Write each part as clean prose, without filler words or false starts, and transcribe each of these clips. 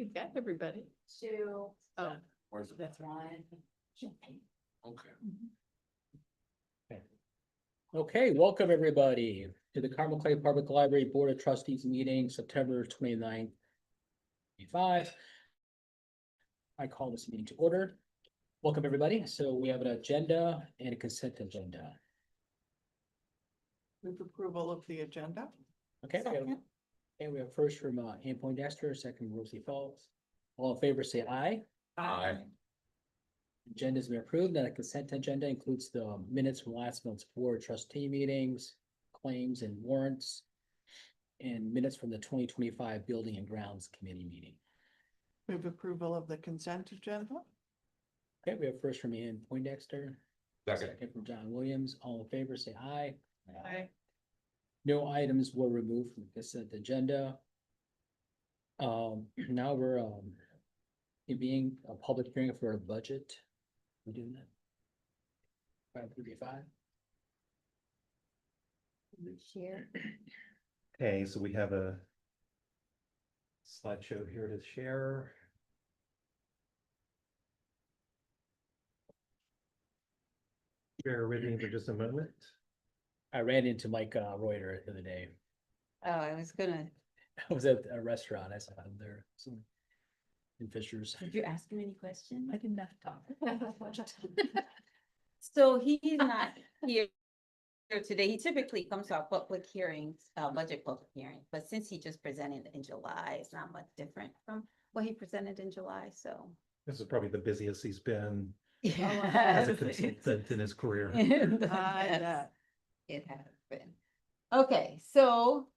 you've got everybody. Two. Oh, Where's it? that's One. Okay. Okay, welcome everybody to the Carmel Clay Public Library Board of Trustees meeting, September 29th, 2025. I call this meeting to order. Welcome everybody. So we have an agenda and a consent agenda. move approval of the agenda. Okay, we have first from Ann Poindexter, second from Rosie Phelps. All in favor, say aye. Aye. Agenda's been approved, and a consent agenda includes the minutes from last month's board trustee meetings, claims and warrants, and minutes from the 2025 Building and Grounds Committee meeting. Move approval of the consent agenda. Okay, we have first from Ann Poindexter, Second. second from John Williams. All in favor, say aye. Aye. No items were removed from the consent agenda. Now we're it being a public hearing for a budget. We doing that? 535. Share. Okay, so we have a slideshow here to share. Bear with me for just a moment. I ran into Mike Reuter the other day. Oh, I was gonna, I was at a restaurant. I saw him there. In Fishers. did you ask him any questions? I did not talk. So he's not here today. He typically comes to our public hearings, budget public hearing, but since he just presented in July, it's not much different from what he presented in July, so. This is probably the busiest he's been Oh, as a Yes. consultant in his career. Yeah. It has been. Okay, so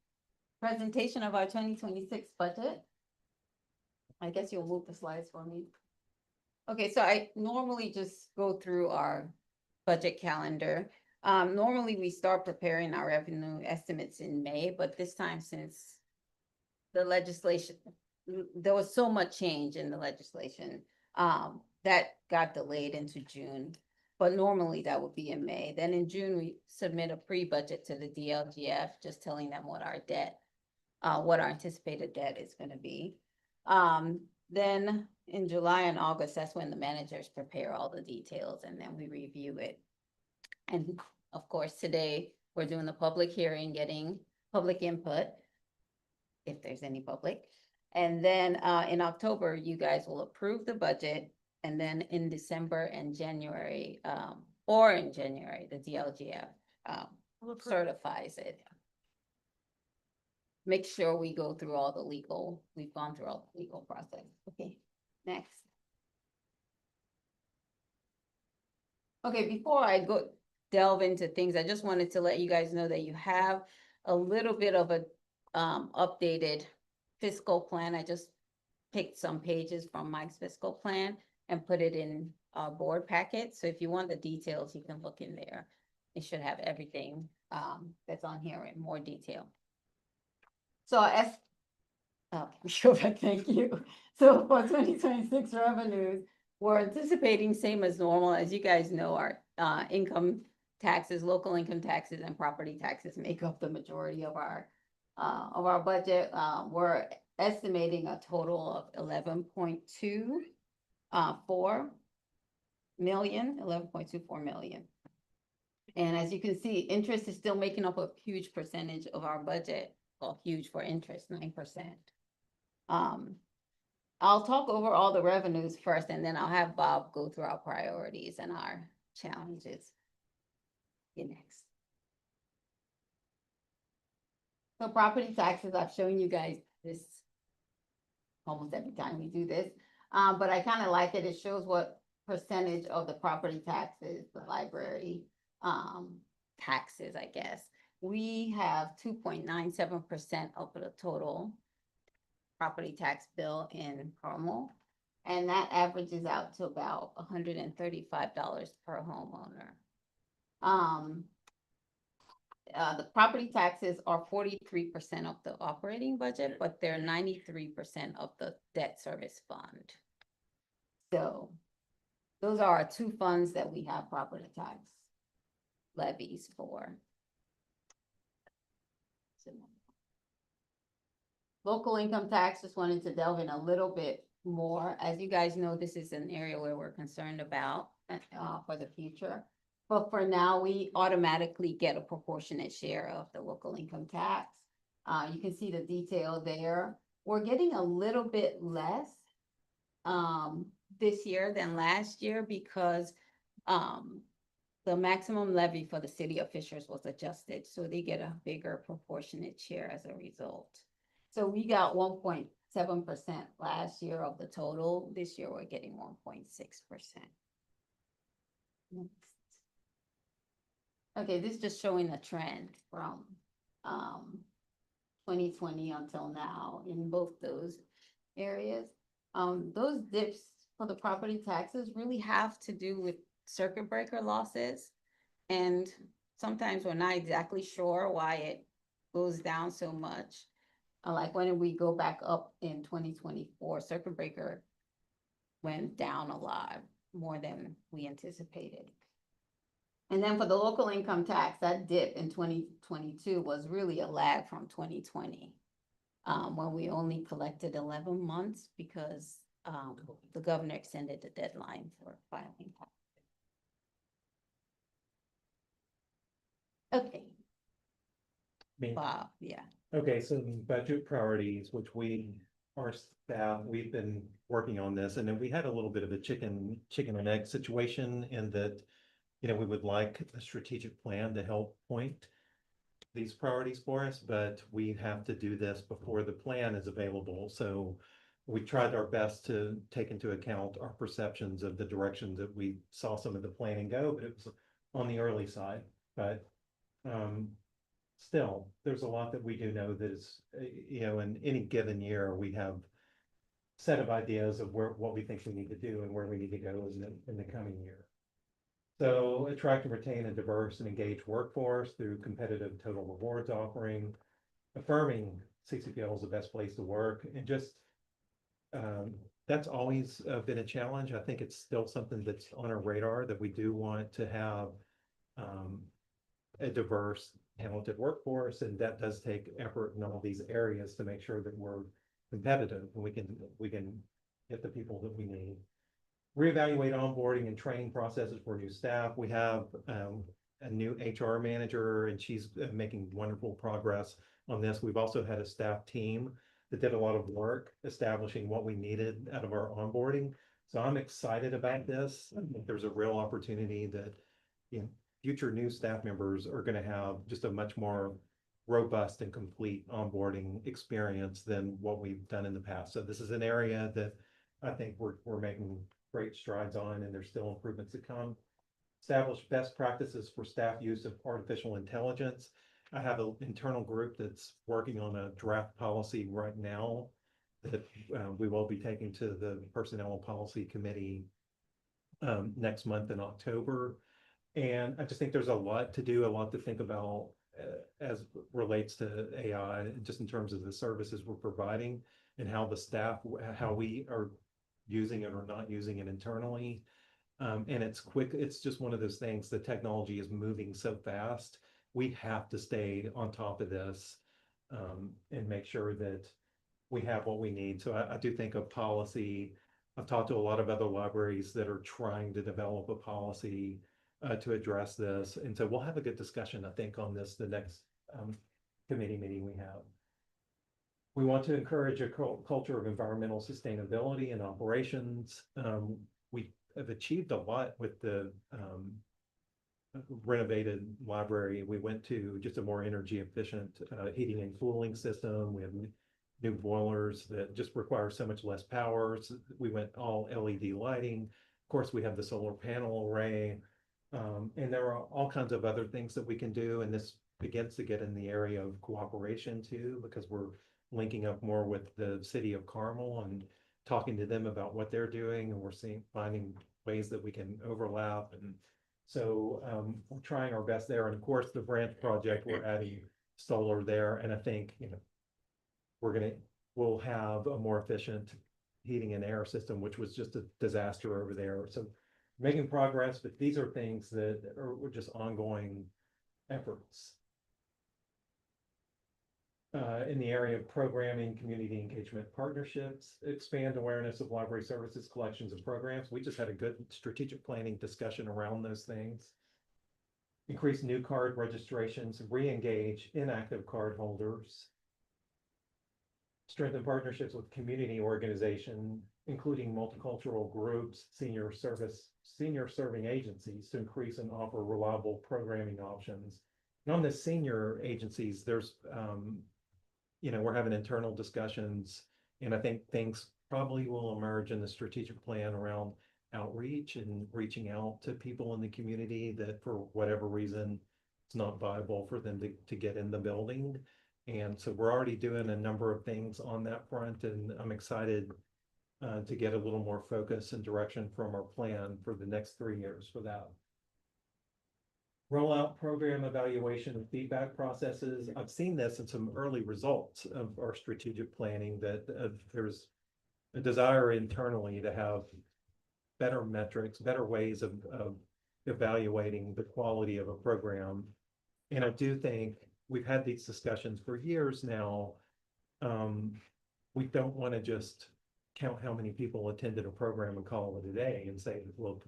presentation of our 2026 budget. I guess you'll move the slides for me. Okay, so I normally just go through our budget calendar. Normally we start preparing our revenue estimates in May, but this time since the legislation, there was so much change in the legislation, that got delayed into June. But normally that would be in May. Then in June, we submit a pre-budget to the DLGF, just telling them what our debt, what our anticipated debt is gonna be. Then in July and August, that's when the managers prepare all the details and then we review it. And of course, today, we're doing the public hearing, getting public input, if there's any public. And then in October, you guys will approve the budget. And then in December and January, the DLGF certifies it. Make sure we go through all the legal, we've gone through all the legal process. Okay, next. Okay, before I go delve into things, I just wanted to let you guys know that you have a little bit of a updated fiscal plan. I just picked some pages from Mike's fiscal plan and put it in our board packet. So if you want the details, you can look in there. It should have everything that's on here in more detail. So sure, thank you. So for 2026 revenues, we're anticipating same as normal. As you guys know, our income taxes, local income taxes and property taxes make up the majority of our budget. We're estimating a total of 11.24 million. And as you can see, interest is still making up a huge percentage of our budget. Well, huge for interest, 9%. I'll talk over all the revenues first, and then I'll have Bob go through our priorities and our challenges. Next. So property taxes, I've shown you guys this almost every time we do this, but I kind of like it. It shows what percentage of the property taxes, the library taxes, I guess. We have 2.97% of the total property tax bill in Carmel, and that averages out to about $135 per homeowner. The property taxes are 43% of the operating budget, but they're 93% of the debt service fund. So those are our two funds that we have property tax levies for. Local income tax, just wanted to delve in a little bit more. As you guys know, this is an area where we're concerned about for the future. But for now, we automatically get a proportionate share of the local income tax. You can see the detail there. We're getting a little bit less this year than last year because the maximum levy for the city officials was adjusted, so they get a bigger proportionate share as a result. So we got 1.7% last year of the total. This year, we're getting 1.6%. Okay, this is just showing a trend from 2020 until now in both those areas. Those dips for the property taxes really have to do with circuit breaker losses. And sometimes we're not exactly sure why it goes down so much. Like when we go back up in 2024, circuit breaker went down a lot more than we anticipated. And then for the local income tax, that dip in 2022 was really a lag from 2020. When we only collected 11 months because the governor extended the deadline for filing tax. Okay, Me. Bob, yeah. Okay, so the budget priorities, which our staff, we've been working on this, and then we had a little bit of a chicken and egg situation in that, we would like a strategic plan to help point these priorities for us, but we have to do this before the plan is available. So we tried our best to take into account our perceptions of the directions that we saw some of the planning go, but it was on the early side. But still, there's a lot that we do know that is, in any given year, we have set of ideas of what we think we need to do and where we need to go in the coming year. So attract and retain a diverse and engaged workforce through competitive total rewards offering, affirming CCPL is the best place to work, and just that's always been a challenge. I think it's still something that's on our radar, that we do want to have a diverse, talented workforce, and that does take effort in all these areas to make sure that we're competitive and we can get the people that we need. Reevaluate onboarding and training processes for new staff. We have a new HR manager, and she's making wonderful progress on this. We've also had a staff team that did a lot of work establishing what we needed out of our onboarding. So I'm excited about this. I think there's a real opportunity that future new staff members are going to have just a much more robust and complete onboarding experience than what we've done in the past. So this is an area that I think we're making great strides on, and there's still improvements to come. Establish best practices for staff use of artificial intelligence. I have an internal group that's working on a draft policy right now that we will be taking to the Personnel and Policy Committee next month in October. And I just think there's a lot to do, a lot to think about as relates to AI, just in terms of the services we're providing and how the staff, how we are using it or not using it internally. And it's quick. It's just one of those things. The technology is moving so fast. We have to stay on top of this and make sure that we have what we need. So I do think of policy. I've talked to a lot of other libraries that are trying to develop a policy to address this. And so we'll have a good discussion, I think, on this the next committee meeting we have. We want to encourage a culture of environmental sustainability and operations. We have achieved a lot with the renovated library. We went to just a more energy efficient heating and cooling system. We have new boilers that just require so much less power. So we went all LED lighting. Of course, we have the solar panel array. And there are all kinds of other things that we can do. And this begins to get in the area of cooperation too, because we're linking up more with the city of Carmel and talking to them about what they're doing. And we're finding ways that we can overlap. And so we're trying our best there. And of course, the branch project, we're adding solar there. And I think, we'll have a more efficient heating and air system, which was just a disaster over there. So making progress, but these are things that are just ongoing efforts. in the area of programming, community engagement partnerships, expand awareness of library services, collections and programs. We just had a good strategic planning discussion around those things. Increase new card registrations, re-engage inactive card holders. Strengthen partnerships with community organization, including multicultural groups, senior serving agencies to increase and offer reliable programming options. And on the senior agencies, there's, we're having internal discussions, and I think things probably will emerge in the strategic plan around outreach and reaching out to people in the community that for whatever reason, it's not viable for them to get in the building. And so we're already doing a number of things on that front, and I'm excited to get a little more focus and direction from our plan for the next 3 years for that. Rollout program evaluation and feedback processes. I've seen this in some early results of our strategic planning that there's a desire internally to have better metrics, better ways of evaluating the quality of a program. And I do think we've had these discussions for years now. We don't want to just count how many people attended a program and call it a day and say, well,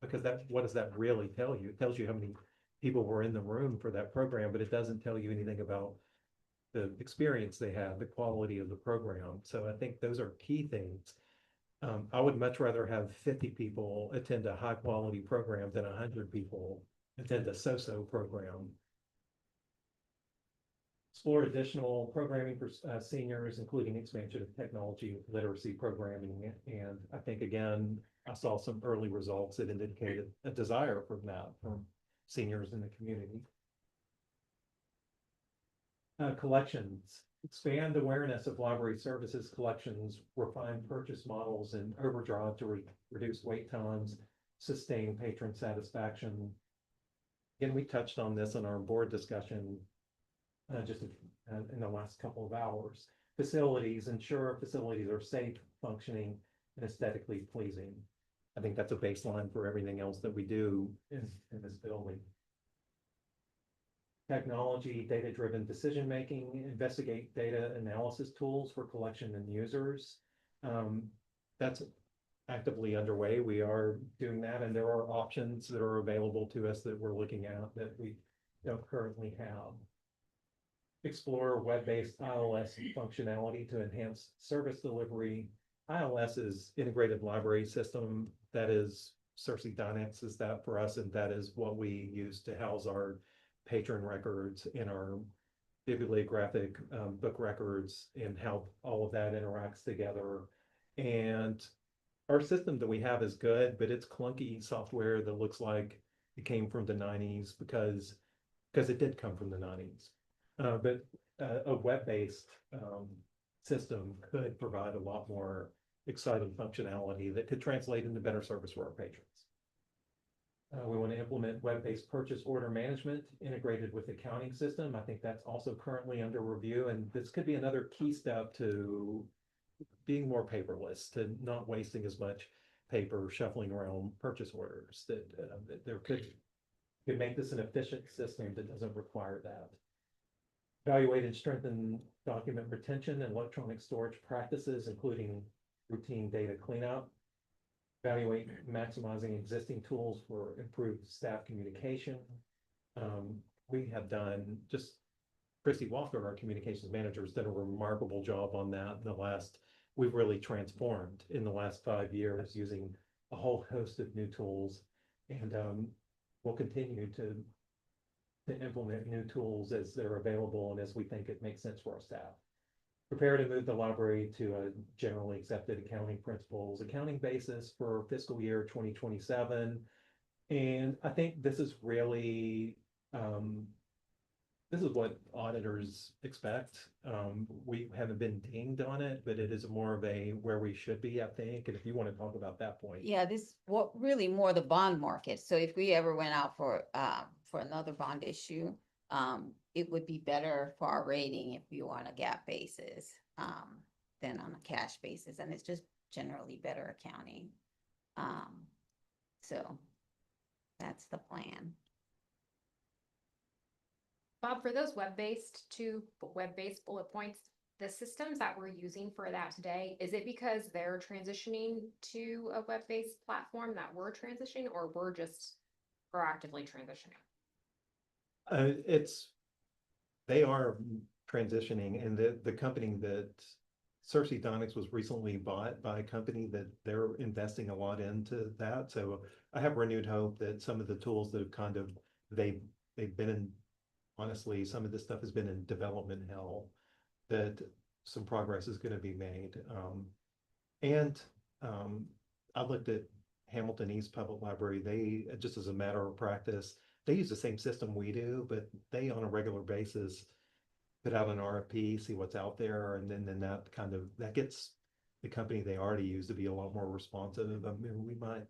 because what does that really tell you? It tells you how many people were in the room for that program, but it doesn't tell you anything about the experience they had, the quality of the program. So I think those are key things. I would much rather have 50 people attend a high quality program than 100 people attend a so-so program. Explore additional programming for seniors, including expansion of technology literacy programming. And I think, again, I saw some early results that indicated a desire for that from seniors in the community. Collections. Expand awareness of library services collections, refine purchase models, and overdrive to reduce wait times, sustain patron satisfaction. Again, we touched on this in our board discussion just in the last couple of hours. Facilities, ensure facilities are safe, functioning, and aesthetically pleasing. I think that's a baseline for everything else that we do in this building. Technology, data-driven decision-making, investigate data analysis tools for collection and users. That's actively underway. We are doing that, and there are options that are available to us that we're looking at that we don't currently have. Explore web-based ILS functionality to enhance service delivery. ILS is integrated library system. That is, Cersei Dynex is that for us, and that is what we use to house our patron records and our bibliographic book records and how all of that interacts together. And our system that we have is good, but it's clunky software that looks like it came from the 90s because it did come from the 90s. But a web-based system could provide a lot more exciting functionality that could translate into better service for our patrons. We want to implement web-based purchase order management integrated with the accounting system. I think that's also currently under review, and this could be another key step to being more paperless, to not wasting as much paper shuffling around purchase orders. That there could make this an efficient system that doesn't require that. Evaluate and strengthen document retention and electronic storage practices, including routine data cleanup. Evaluate maximizing existing tools for improved staff communication. We have done, just Christy Walker, our communications manager, has done a remarkable job on that in the last, we've really transformed in the last 5 years using a whole host of new tools. And we'll continue to implement new tools as they're available and as we think it makes sense for our staff. Prepare to move the library to a generally accepted accounting principles, accounting basis for fiscal year 2027. And I think this is really, this is what auditors expect. We haven't been dinged on it, but it is more of a where we should be, I think. And if you want to talk about that point. Yeah, this, what really more the bond market. So if we ever went out for another bond issue, it would be better for our rating if we were on a GAAP basis than on a cash basis. And it's just generally better accounting. So that's the plan. Bob, for those web-based bullet points, the systems that we're using for that today, is it because they're transitioning to a web-based platform that we're transitioning, or we're just proactively transitioning? They are transitioning, and the company that Cersei Donics was recently bought by a company that they're investing a lot into that. So I have renewed hope that some of the tools that have kind of, they've been in, honestly, some of this stuff has been in development hell, that some progress is gonna be made. And I looked at Hamilton East Public Library. They, just as a matter of practice, they use the same system we do, but they on a regular basis put out an RFP, see what's out there, and then that kind of, that gets the company they already use to be a lot more responsive. I mean, we might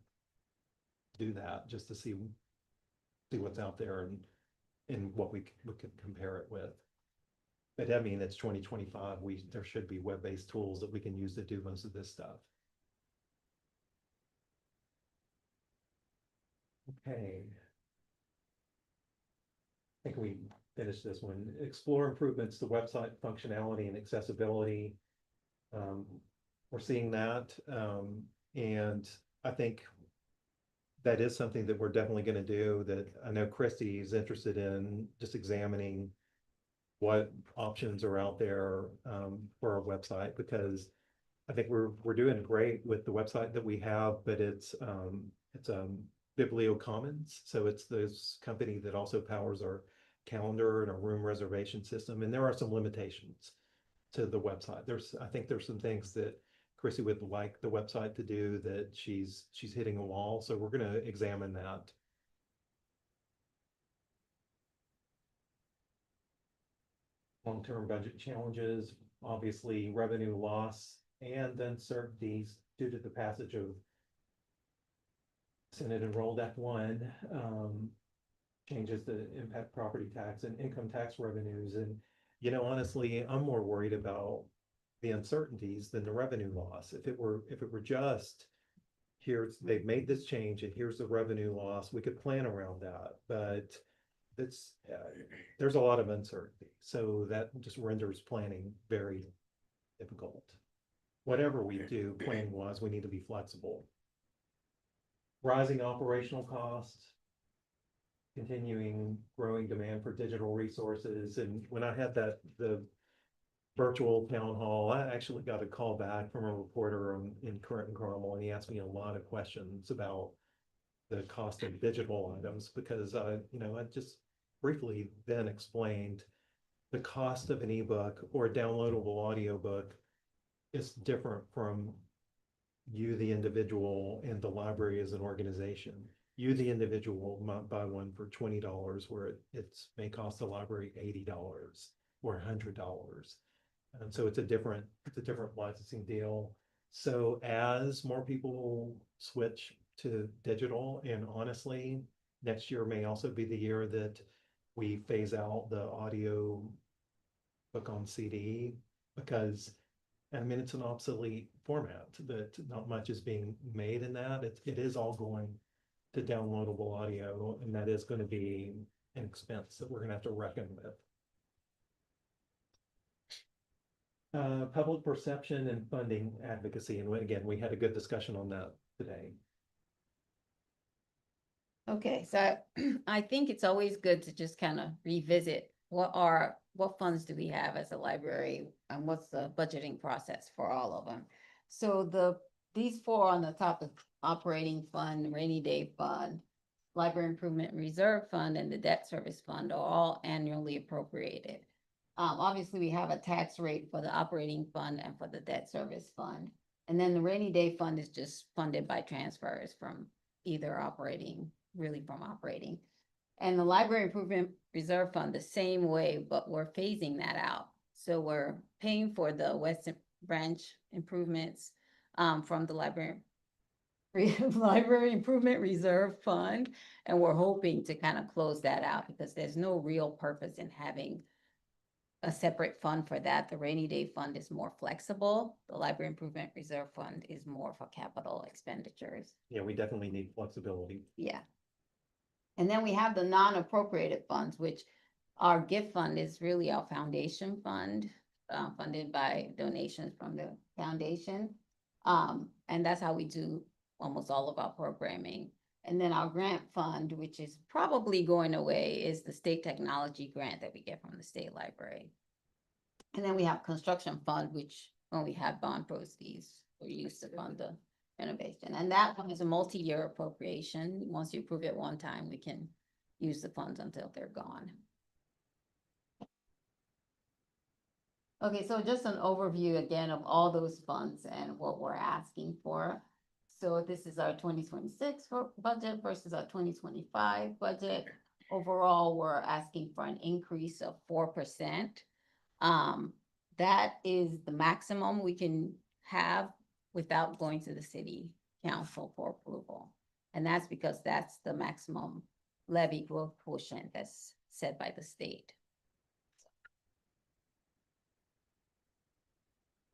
do that just to see what's out there and what we could compare it with. But I mean, it's 2025. There should be web-based tools that we can use to do most of this stuff. Okay. I think we finished this one. Explore improvements to website functionality and accessibility. We're seeing that. And I think that is something that we're definitely going to do, that I know Christy is interested in just examining what options are out there for our website, because I think we're doing great with the website that we have, but it's Biblio Commons. So it's this company that also powers our calendar and our room reservation system. And there are some limitations to the website. I think there's some things that Chrissy would like the website to do that she's hitting a wall. So we're going to examine that. Long-term budget challenges, obviously revenue loss and uncertainties due to the passage of Senate Enrolled Act 1, changes that impact property tax and income tax revenues. And, you know, honestly, I'm more worried about the uncertainties than the revenue loss. If it were just, they've made this change and here's the revenue loss, we could plan around that. But there's a lot of uncertainty. So that just renders planning very difficult. Whatever we do planning wise, we need to be flexible. Rising operational costs, continuing growing demand for digital resources. And when I had the virtual town hall, I actually got a call back from a reporter in Current and Carmel, and he asked me a lot of questions about the cost of digital items, because I just briefly then explained the cost of an ebook or a downloadable audiobook is different from you, the individual, and the library as an organization. You, the individual, might buy one for $20 where it may cost the library $80 or $100. And so it's a different licensing deal. So as more people switch to digital, and honestly, next year may also be the year that we phase out the audio book on CD, because I mean, it's an obsolete format that not much is being made in that. It is all going to downloadable audio, and that is going to be an expense that we're going to have to reckon with. Public perception and funding advocacy. And again, we had a good discussion on that today. Okay, so I think it's always good to just kind of revisit what funds do we have as a library and what's the budgeting process for all of them. So these four on the top, the operating fund, rainy day fund, library improvement reserve fund, and the debt service fund are all annually appropriated. Obviously, we have a tax rate for the operating fund and for the debt service fund. And then the rainy day fund is just funded by transfers from either operating. And the library improvement reserve fund the same way, but we're phasing that out. So we're paying for the West Branch improvements from the library improvement reserve fund. And we're hoping to kind of close that out because there's no real purpose in having a separate fund for that. The rainy day fund is more flexible. The library improvement reserve fund is more for capital expenditures. Yeah, we definitely need flexibility. Yeah. And then we have the non-appropriated funds, which Our gift fund is really our foundation fund, funded by donations from the foundation. And that's how we do almost all of our programming. And then our grant fund, which is probably going away, is the state technology grant that we get from the state library. And then we have construction fund, which when we have bond proceeds, we used to fund the renovation. And that one is a multi-year appropriation. Once you approve it one time, we can use the funds until they're gone. Okay, so just an overview again of all those funds and what we're asking for. So this is our 2026 budget versus our 2025 budget. Overall, we're asking for an increase of 4%. That is the maximum we can have without going to the city council for approval. And that's because that's the maximum levy growth quotient that's set by the state.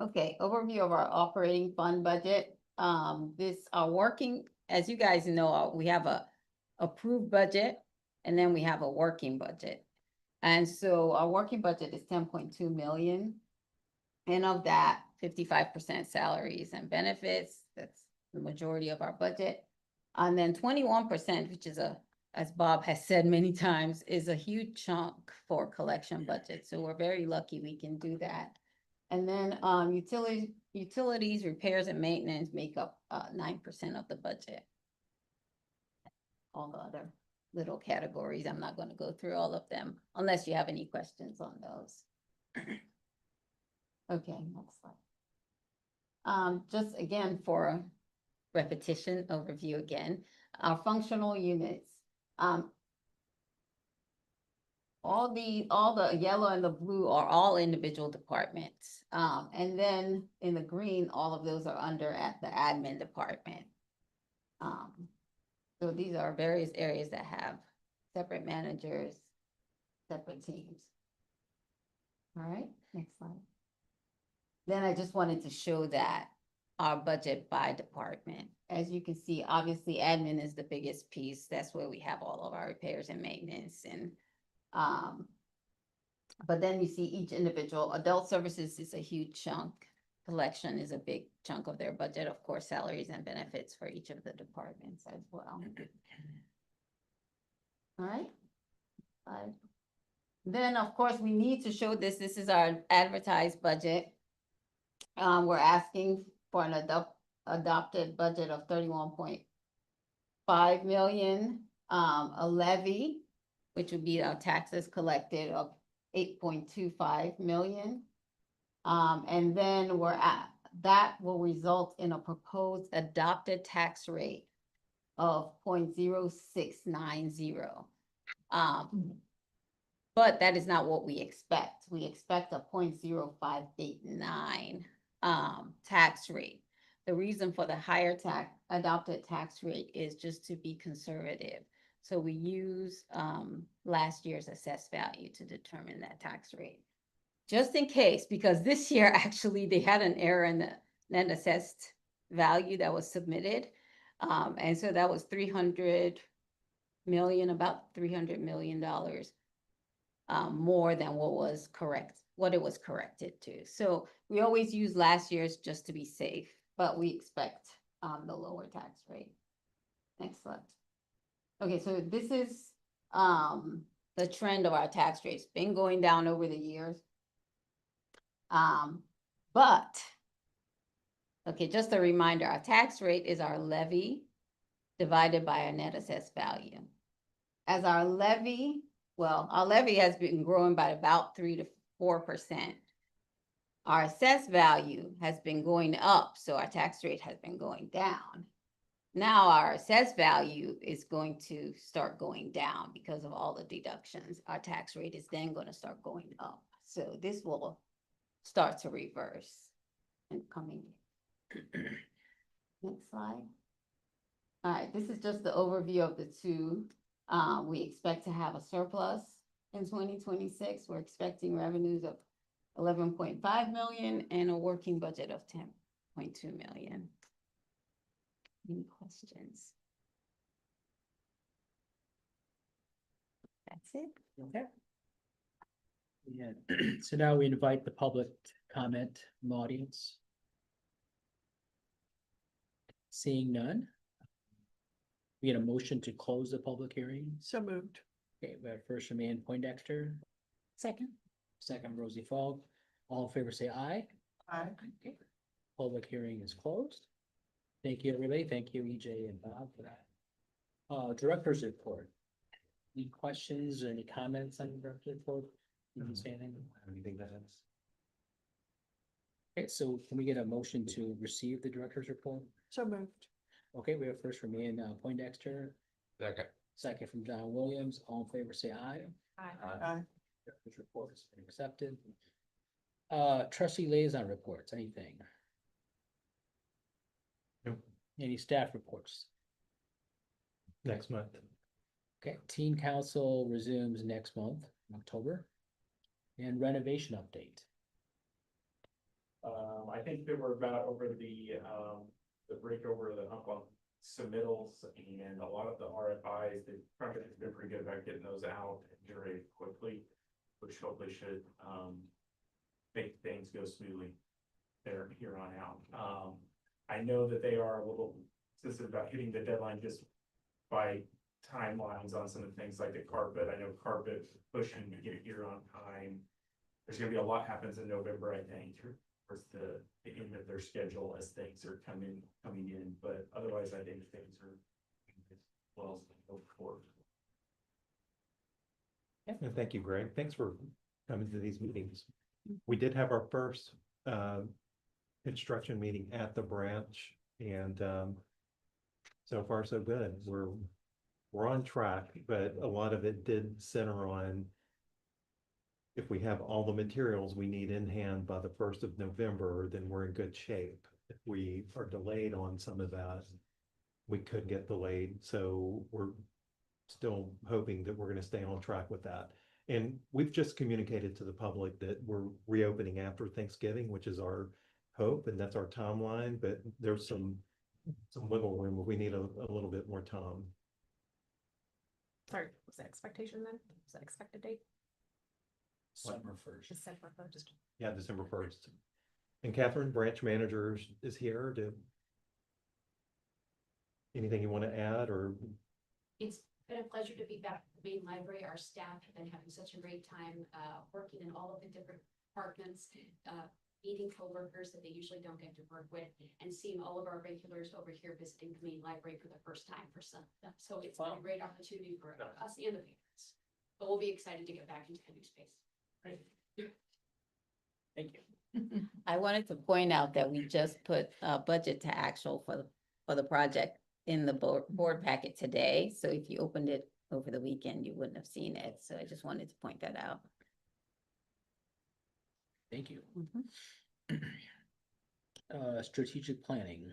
Okay, overview of our operating fund budget. As you guys know, we have a approved budget and then we have a working budget. And so our working budget is 10.2 million. And of that, 55% salaries and benefits, that's the majority of our budget. And then 21%, which is as Bob has said many times, is a huge chunk for collection budget. So we're very lucky we can do that. And then utilities, repairs and maintenance make up 9% of the budget. All the other little categories, I'm not going to go through all of them unless you have any questions on those. Okay, next slide. Just again for repetition overview again, our functional units. All the yellow and the blue are all individual departments. And then in the green, all of those are under at the admin department. So these are various areas that have separate managers, separate teams. All right, next slide. Then I just wanted to show that our budget by department. As you can see, obviously admin is the biggest piece. That's where we have all of our repairs and maintenance and but then you see each individual. Adult services is a huge chunk. Collection is a big chunk of their budget. Of course, salaries and benefits for each of the departments as well. All right. Then, of course, we need to show this. This is our advertised budget. We're asking for an adopted budget of 31.5 million, a levy, which would be our taxes collected of 8.25 million. And then that will result in a proposed adopted tax rate of 0.0690. But that is not what we expect. We expect a 0.0589 tax rate. The reason for the higher adopted tax rate is just to be conservative. So we use last year's assessed value to determine that tax rate. Just in case, because this year actually they had an error in the net assessed value that was submitted. And so that was 300 million, about $300 million more than what it was corrected to. So we always use last year's just to be safe, but we expect the lower tax rate. Next slide. Okay, so this is the trend of our tax rates. Been going down over the years. But, okay, just a reminder, our tax rate is our levy divided by our net assessed value. As our levy has been growing by about 3 to 4%. Our assessed value has been going up, so our tax rate has been going down. Now our assessed value is going to start going down because of all the deductions. Our tax rate is then going to start going up. So this will start to reverse in coming years. Next slide. All right, this is just the overview of the two. We expect to have a surplus in 2026. We're expecting revenues of 11.5 million and a working budget of 10.2 million. Any questions? That's it. Okay. Yeah, so now we invite the public comment from audience. Seeing none. We get a motion to close the public hearing. So moved. Okay, we have first from Ann Poindexter, Second. second Rosie Fogg. All in favor, say aye. Aye. Okay. Public hearing is closed. Thank you, everybody. Thank you, EJ and Bob, for that. Director's report. Any questions or any comments on the director's report? You can say anything? Anything that is? Okay, so can we get a motion to receive the director's report? So moved. Okay, we have first from Ann Poindexter, Second. second from John Williams. All in favor, say aye. Aye. Director's report has been accepted. Trustee liaison reports, anything? Nope. Any staff reports? Next month. Okay, teen council resumes next month, in October. And renovation update. I think that we're about over the break over the hump on submittals and a lot of the RFIs, the project has been pretty good about getting those out and generated quickly, which hopefully should, make things go smoothly there here on out. I know that they are a little sensitive about hitting the deadline just by timelines on some of the things like the carpet. I know carpet pushing to get it here on time. There's gonna be a lot happens in November, I think, towards the end of their schedule as things are coming in, but otherwise I think things are as well as they hope for. And thank you, Greg. Thanks for coming to these meetings. We did have our first construction meeting at the branch and so far so good. We're on track, but a lot of it did center on if we have all the materials we need in hand by the 1st of November, then we're in good shape. If we are delayed on some of that, we could get delayed. So we're still hoping that we're going to stay on track with that. And we've just communicated to the public that we're reopening after Thanksgiving, which is our hope, and that's our timeline, but there's some wiggle room where we need a little bit more time. Sorry, was that expectation then? Was that expected date? Summer first. December 1st. Yeah, December 1st. And Catherine, branch manager, is here. Anything you want to add or? It's been a pleasure to be back at the main library. Our staff have been having such a great time, working in all of the different departments, meeting coworkers that they usually don't get to work with, and seeing all of our regulars over here visiting the main library for the first time for some of them. So it's been a great opportunity for us and the patrons. But we'll be excited to get back into the new space. Thank you. I wanted to point out that we just put a budget to actual for the project in the board packet today. So if you opened it over the weekend, you wouldn't have seen it. So I just wanted to point that out. Thank you. Mhm. Strategic planning.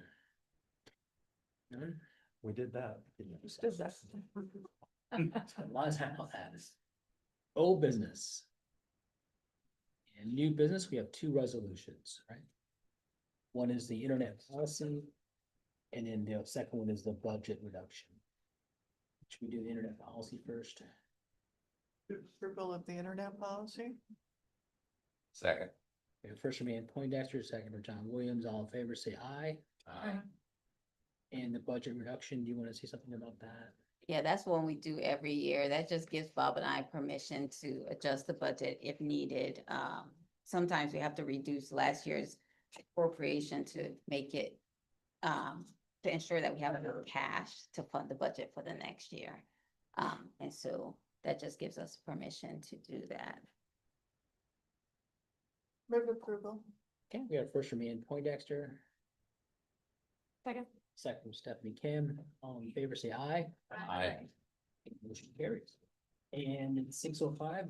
None? We did that. Just did that. A lot of time on that is old business. And new business, we have two resolutions, right? One is the internet policy, and then the second one is the budget reduction. Should we do the internet policy first? Approval of the internet policy. Second. We have first from Ann Poindexter, second for John Williams. All in favor, say aye. Aye. And the budget reduction, do you want to say something about that? Yeah, that's one we do every year. That just gives Bob and I permission to adjust the budget if needed. Sometimes we have to reduce last year's appropriation to make it, to ensure that we have enough cash to fund the budget for the next year. And so that just gives us permission to do that. Move approval. Okay, we have first from Ann Poindexter, Second. second from Stephanie Kim. All in favor, say aye. Aye. Motion carries. And 6:05.